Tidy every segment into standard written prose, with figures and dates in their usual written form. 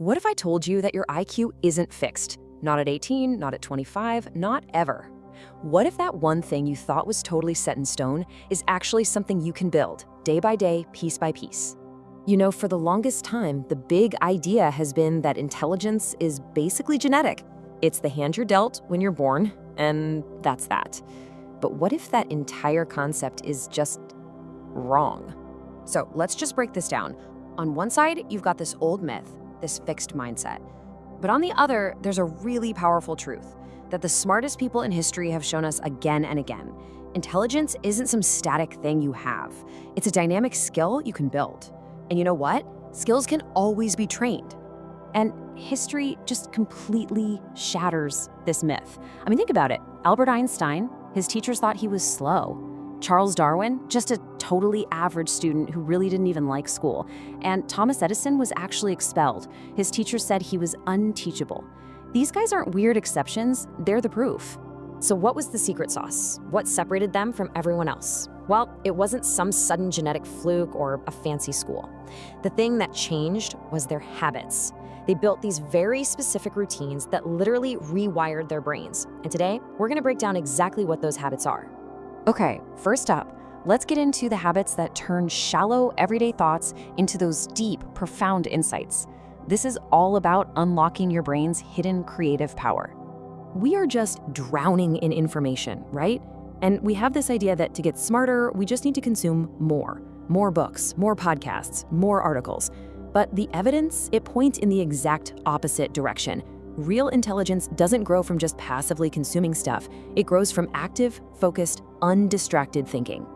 What if I told you that your IQ isn't fixed? Not at 18, not at 25, not ever. What if that one thing you thought was totally set in stone is actually something you can build, day by day, piece by piece? You know, for the longest time, the big idea has been that intelligence is basically genetic. It's the hand you're dealt when you're born, and that's that. But what if that entire concept is just wrong? So let's just break this down. On one side, you've got this old myth, this fixed mindset. But on the other, there's a really powerful truth that the smartest people in history have shown us again and again. Intelligence isn't some static thing you have. It's a dynamic skill you can build. And you know what? Skills can always be trained. And history just completely shatters this myth. I mean, think about it. Albert Einstein, his teachers thought he was slow. Charles Darwin, just a totally average student who really didn't even like school. And Thomas Edison was actually expelled. His teachers said he was unteachable. These guys aren't weird exceptions, they're the proof. So what was the secret sauce? What separated them from everyone else? Well, it wasn't some sudden genetic fluke or a fancy school. The thing that changed was their habits. They built these very specific routines that literally rewired their brains. And today, we're gonna break down exactly what those habits are. Okay, first up, let's get into the habits that turn shallow, everyday thoughts into those deep, profound insights. This is all about unlocking your brain's hidden creative power. We are just drowning in information, right? And we have this idea that to get smarter, we just need to consume more books, more podcasts, more articles. But the evidence, it points in the exact opposite direction. Real intelligence doesn't grow from just passively consuming stuff. It grows from active, focused, undistracted thinking.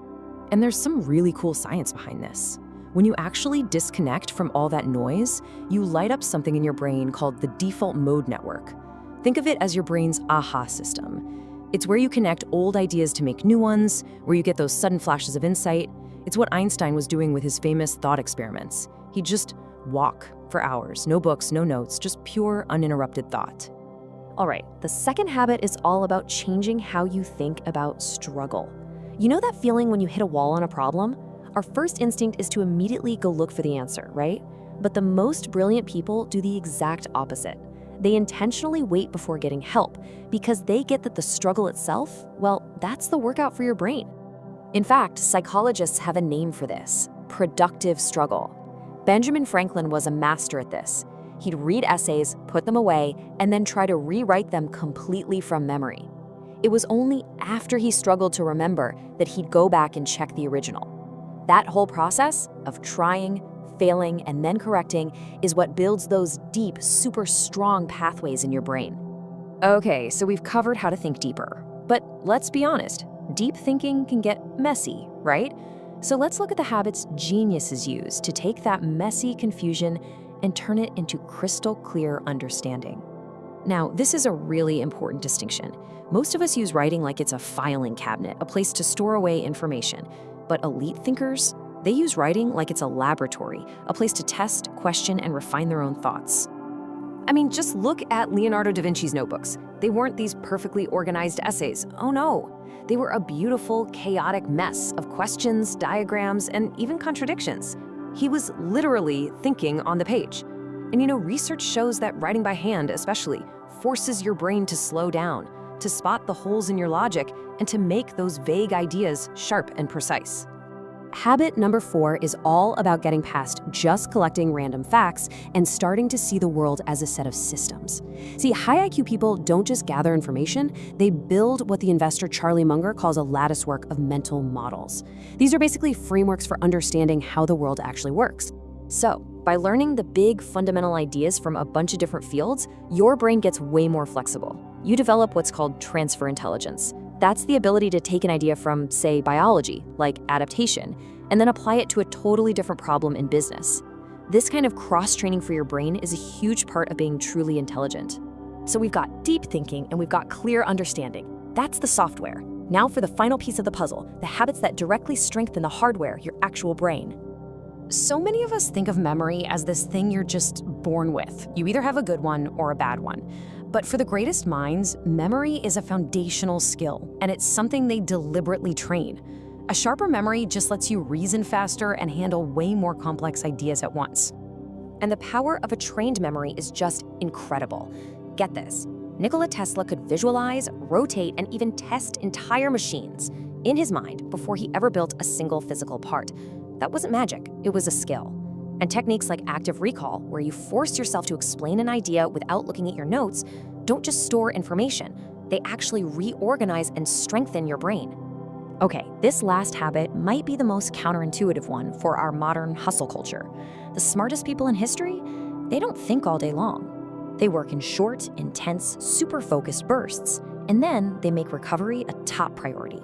And there's some really cool science behind this. When you actually disconnect from all that noise, you light up something in your brain called the default mode network. Think of it as your brain's aha system. It's where you connect old ideas to make new ones, where you get those sudden flashes of insight. It's what Einstein was doing with his famous thought experiments. He'd just walk for hours, no books, no notes, just pure, uninterrupted thought. All right, the second habit is all about changing how you think about struggle. You know that feeling when you hit a wall on a problem? Our first instinct is to immediately go look for the answer, right? But the most brilliant people do the exact opposite. They intentionally wait before getting help because they get that the struggle itself, well, that's the workout for your brain. In fact, psychologists have a name for this: productive struggle. Benjamin Franklin was a master at this. He'd read essays, put them away, and then try to rewrite them completely from memory. It was only after he struggled to remember that he'd go back and check the original. That whole process of trying, failing, and then correcting is what builds those deep, super strong pathways in your brain. Okay, so we've covered how to think deeper. But let's be honest, deep thinking can get messy, right? So let's look at the habits geniuses use to take that messy confusion and turn it into crystal clear understanding. Now, this is a really important distinction. Most of us use writing like it's a filing cabinet, a place to store away information. But elite thinkers, they use writing like it's a laboratory, a place to test, question, and refine their own thoughts. I mean, just look at Leonardo da Vinci's notebooks. They weren't these perfectly organized essays. Oh no. They were a beautiful, chaotic mess of questions, diagrams, and even contradictions. He was literally thinking on the page. And you know, research shows that writing by hand especially forces your brain to slow down, to spot the holes in your logic, and to make those vague ideas sharp and precise. Habit number 4 is all about getting past just collecting random facts and starting to see the world as a set of systems. See, high IQ people don't just gather information, they build what the investor Charlie Munger calls a latticework of mental models. These are basically frameworks for understanding how the world actually works. So, by learning the big fundamental ideas from a bunch of different fields, your brain gets way more flexible. You develop what's called transfer intelligence. That's the ability to take an idea from, say, biology, like adaptation, and then apply it to a totally different problem in business. This kind of cross-training for your brain is a huge part of being truly intelligent. So we've got deep thinking and we've got clear understanding. That's the software. Now for the final piece of the puzzle, the habits that directly strengthen the hardware, your actual brain. So many of us think of memory as this thing you're just born with. You either have a good one or a bad one. But for the greatest minds, memory is a foundational skill, and it's something they deliberately train. A sharper memory just lets you reason faster and handle way more complex ideas at once. And the power of a trained memory is just incredible. Get this. Nikola Tesla could visualize, rotate, and even test entire machines in his mind before he ever built a single physical part. That wasn't magic, it was a skill. And techniques like active recall, where you force yourself to explain an idea without looking at your notes, don't just store information, they actually reorganize and strengthen your brain. Okay, this last habit might be the most counterintuitive one for our modern hustle culture. The smartest people in history, they don't think all day long. They work in short, intense, super focused bursts, and then they make recovery a top priority.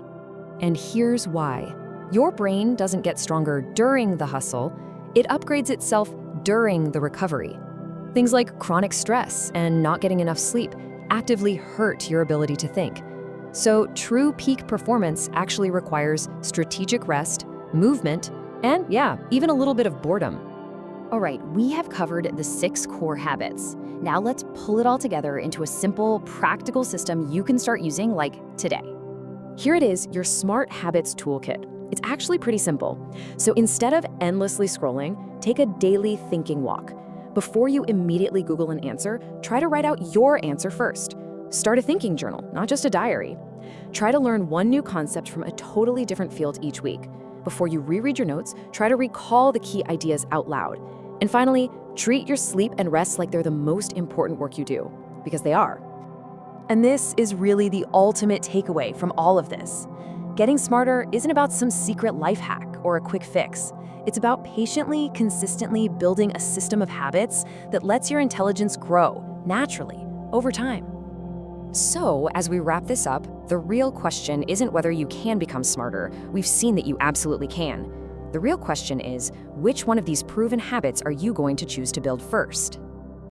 And here's why. Your brain doesn't get stronger during the hustle, it upgrades itself during the recovery. Things like chronic stress and not getting enough sleep actively hurt your ability to think. So true peak performance actually requires strategic rest, movement, and even a little bit of boredom. All right, we have covered the 6 core habits. Now let's pull it all together into a simple, practical system you can start using like today. Here it is, your Smart Habits Toolkit. It's actually pretty simple. So instead of endlessly scrolling, take a daily thinking walk. Before you immediately Google an answer, try to write out your answer first. Start a thinking journal, not just a diary. Try to learn one new concept from a totally different field each week. Before you reread your notes, try to recall the key ideas out loud. And finally, treat your sleep and rest like they're the most important work you do, because they are. And this is really the ultimate takeaway from all of this. Getting smarter isn't about some secret life hack or a quick fix. It's about patiently, consistently building a system of habits that lets your intelligence grow naturally over time. So, as we wrap this up, the real question isn't whether you can become smarter. We've seen that you absolutely can. The real question is, which one of these proven habits are you going to choose to build first?